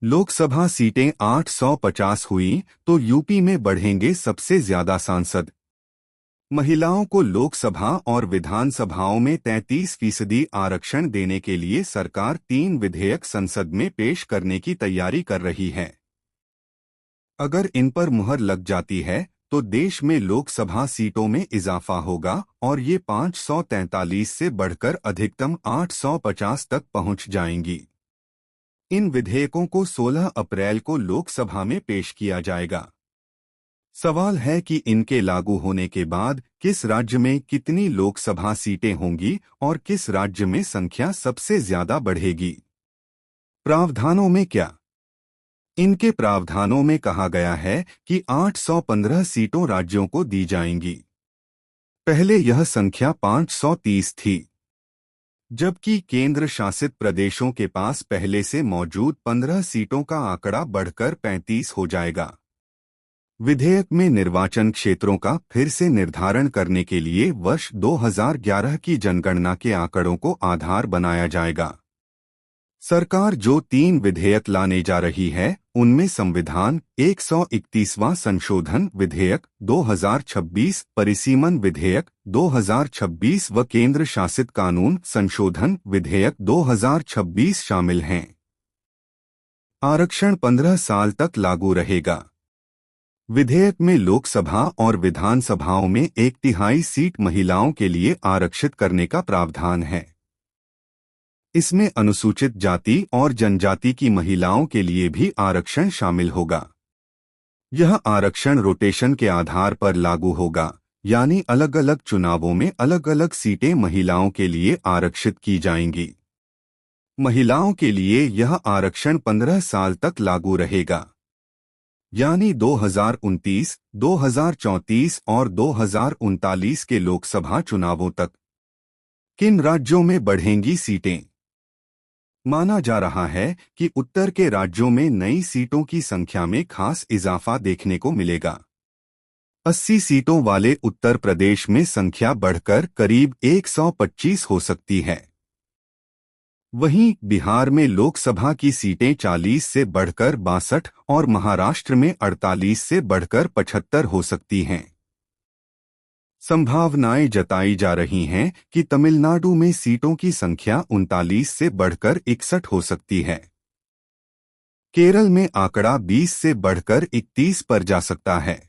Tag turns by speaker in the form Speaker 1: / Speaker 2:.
Speaker 1: लोकसभा सीटें 850 हुई तो यूपी में बढ़ेंगे सबसे ज्यादा सांसद। महिलाओं को लोकसभा और विधानसभाओं में 33% आरक्षण देने के लिए सरकार 3 विधेयक संसद में पेश करने की तैयारी कर रही है। अगर इन पर मुहर लग जाती है तो देश में लोकसभा सीटों में इजाफा होगा और ये 543 से बढ़कर अधिकतम 850 तक पहुंच जाएंगी। इन विधेयकों को 16 अप्रैल को लोकसभा में पेश किया जाएगा। सवाल है कि इनके लागू होने के बाद किस राज्य में कितनी लोकसभा सीटें होंगी और किस राज्य में संख्या सबसे ज्यादा बढ़ेगी। प्रावधानों में क्या? इनके प्रावधानों में कहा गया है कि 815 सीटों राज्यों को दी जाएंगी। पहले यह संख्या 530 थी, जबकि केंद्र शासित प्रदेशों के पास पहले से मौजूद 15 सीटों का आंकड़ा बढ़कर 35 हो जाएगा। विधेयक में निर्वाचन क्षेत्रों का फिर से निर्धारण करने के लिए वर्ष 2011 की जनगणना के आंकड़ों को आधार बनाया जाएगा। सरकार जो 3 विधेयक लाने जा रही है उनमें संविधान 131वां संशोधन विधेयक 2026, परिसीमन विधेयक 2026 व केंद्र शासित कानून संशोधन विधेयक 2026 शामिल हैं। आरक्षण 15 साल तक लागू रहेगा। विधेयक में लोकसभा और विधानसभाओं में 1/3 सीट महिलाओं के लिए आरक्षित करने का प्रावधान है। इसमें अनुसूचित जाति और जनजाति की महिलाओं के लिए भी आरक्षण शामिल होगा। यह आरक्षण रोटेशन के आधार पर लागू होगा, यानी अलग अलग चुनावों में अलग अलग सीटें महिलाओं के लिए आरक्षित की जाएंगी। महिलाओं के लिए यह आरक्षण 15 साल तक लागू रहेगा, यानी 2029, 2034 और 2039 के लोकसभा चुनावों तक। किन राज्यों में बढ़ेंगी सीटें? माना जा रहा है कि उत्तर के राज्यों में नई सीटों की संख्या में खास इजाफा देखने को मिलेगा। 80 सीटों वाले उत्तर प्रदेश में संख्या बढ़कर करीब 125 हो सकती है। वहीं बिहार में लोकसभा की सीटें 40 से बढ़कर 62 और महाराष्ट्र में 48 से बढ़कर 75 हो सकती हैं। संभावनाएं जताई जा रही हैं कि तमिलनाडु में सीटों की संख्या 39 से बढ़कर 61 हो सकती है। केरल में आंकड़ा 20 से बढ़कर 31 पर जा सकता है।